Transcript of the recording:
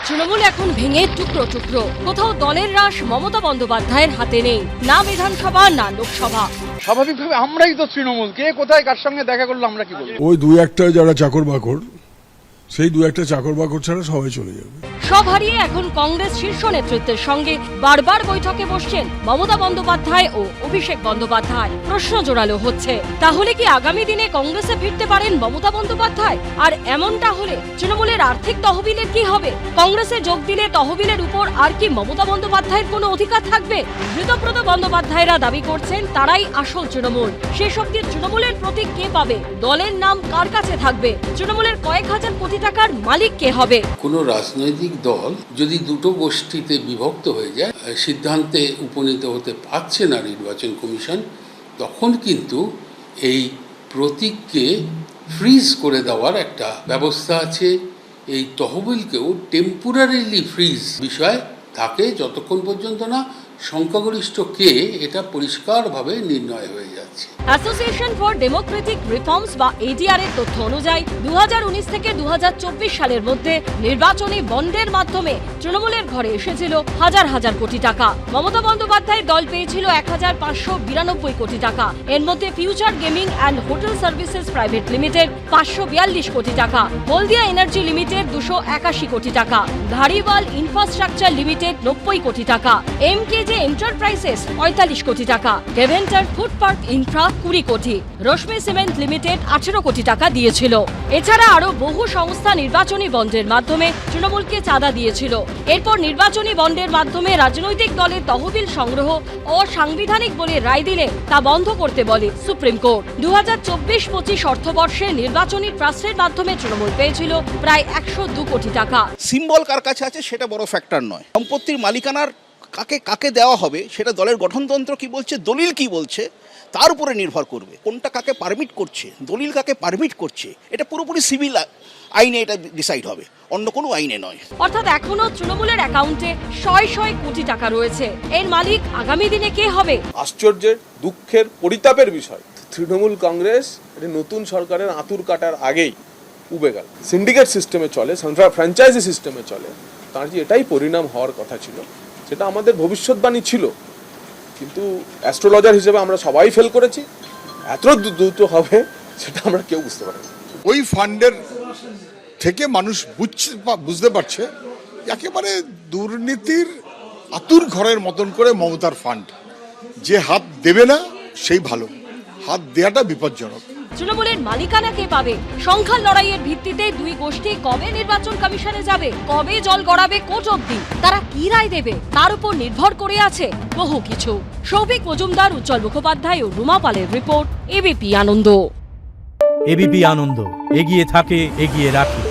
তৃণমূল এখন ভেঙে টুকরো টুকরো। কোথাও দলের রাশ মমতা বন্দ্যোপাধ্যায়ের হাতে নেই, না বিধানসভা না লোকসভা। স্বাভাবিকভাবে আমরাই তো তৃণমূল, কে কোথায় কার সঙ্গে দেখা করলো আমরা কি বলবো। ওই দু একটা যারা চাকর বাকর, সেই দু একটা চাকর বাকর ছাড়া সবাই চলে যাবে। সব হারিয়ে এখন কংগ্রেস শীর্ষ নেতৃত্বের সঙ্গে বারবার বৈঠকে বসছেন মমতা বন্দ্যোপাধ্যায় ও অভিষেক বন্দ্যোপাধ্যায়। প্রশ্ন জোরালো হচ্ছে, তাহলে কি আগামী দিনে কংগ্রেসে ফিরতে পারেন মমতা বন্দ্যোপাধ্যায়? আর এমনটা হলে তৃণমূলের আর্থিক তহবিলের কি হবে? কংগ্রেসে যোগ দিলে তহবিলের উপর আর কি মমতা বন্দ্যোপাধ্যায়ের কোনো অধিকার থাকবে? ঋতব্রত বন্দ্যোপাধ্যায়রা দাবি করছেন তারাই আসল তৃণমূল। শেষ অবধি তৃণমূলের প্রতীক কে পাবে? দলের নাম কার কাছে থাকবে? তৃণমূলের কয়েক হাজার কোটি টাকার মালিক কে হবে? কোনো রাজনৈতিক দল যদি দুটো গোষ্ঠীতে বিভক্ত হয়ে যায়, সিদ্ধান্তে উপনীত হতে পারছে না নির্বাচন কমিশন, তখন কিন্তু এই প্রতীককে ফ্রিজ করে দেওয়ার একটা ব্যবস্থা আছে। এই তহবিলকেও টেম্পোরারিলি ফ্রিজ বিষয় থাকে যতক্ষণ পর্যন্ত না সংখ্যাগরিষ্ঠ কে এটা পরিষ্কারভাবে নির্ণয় হয়ে যাচ্ছে। অ্যাসোসিয়েশন ফর ডেমোক্রেটিক রিফর্মস বা এডিআর এর তথ্য অনুযায়ী 2019 থেকে 2024 সালের মধ্যে নির্বাচনী বন্ডের মাধ্যমে তৃণমূলের ঘরে এসেছিল হাজার হাজার কোটি টাকা। মমতা বন্দ্যোপাধ্যায়ের দল পেয়েছিল 1592 কোটি টাকা। এর মধ্যে future gaming and hotel services private limited 542 কোটি টাকা, হলদিয়া এনার্জি লিমিটেড 281 কোটি টাকা, ধারিওয়াল ইনফ্রাস্ট্রাকচার লিমিটেড 90 কোটি টাকা, এমকেজে এন্টারপ্রাইজেস 45 কোটি টাকা, ডেভেন্টার ফুড পার্ক ইনফ্রা 20 কোটি, রশ্মি সিমেন্ট লিমিটেড 18 কোটি টাকা দিয়েছিল। এছাড়া আরো বহু সংস্থা নির্বাচনী বন্ডের মাধ্যমে তৃণমূলকে চাঁদা দিয়েছিল। এরপর নির্বাচনী বন্ডের মাধ্যমে রাজনৈতিক দলের তহবিল সংগ্রহ অসাংবিধানিক বলে রায় দিলে তা বন্ধ করতে বলে সুপ্রিম কোর্ট। 2024-25 অর্থবর্ষে নির্বাচনী ট্রাস্টের মাধ্যমে তৃণমূল পেয়েছিল প্রায় 102 কোটি টাকা। সিম্বল কার কাছে আছে সেটা বড় ফ্যাক্টর নয়, সম্পত্তির মালিকানার কাকে কাকে দেওয়া হবে সেটা দলের গঠনতন্ত্র কি বলছে, দলিল কি বলছে তার উপরে নির্ভর করবে। কোনটা কাকে পারমিট করছে, দলিল কাকে পারমিট করছে, এটা পুরোপুরি সিভিল আইনে এটা ডিসাইড হবে, অন্য কোনো আইনে নয়। অর্থাৎ এখনো তৃণমূলের অ্যাকাউন্টে শয় শয় কোটি টাকা রয়েছে। এর মালিক আগামী দিনে কে হবে? আশ্চর্যের, দুঃখের, পরিতাপের বিষয়, তৃণমূল কংগ্রেস নতুন সরকারের আঁতুর কাটার আগেই উবে গেল। সিন্ডিকেট সিস্টেমে চলে, ফ্র্যাঞ্চাইজি সিস্টেমে চলে। তার যে এটাই পরিণাম হওয়ার কথা ছিল, সেটা আমাদের ভবিষ্যৎবাণী ছিল, কিন্তু অ্যাস্ট্রোলজার হিসেবে আমরা সবাই ফেল করেছি। এত দ্রুত হবে সেটা আমরা কেউ বুঝতে পারিনি। ওই ফান্ডের থেকে মানুষ বুঝতে পারছে একেবারে দুর্নীতির আতুর ঘরের মতন করে মমতার ফান্ড। যে হাত দেবে না সেই ভালো, হাত দেওয়াটা বিপজ্জনক। তৃণমূলের মালিকানা কে পাবে? সংখ্যার লড়াইয়ের ভিত্তিতে দুই গোষ্ঠী কবে নির্বাচন কমিশনে যাবে, কবে জল গড়াবে কোর্ট অবধি, তারা কি রায় দেবে তার উপর নির্ভর করে আছে বহু কিছু। সৌভিক মজুমদার, উজ্জ্বল মুখোপাধ্যায় ও রুমা পালের রিপোর্ট, এবিপি আনন্দ। এবিপি আনন্দ, এগিয়ে থাকে, এগিয়ে রাখে।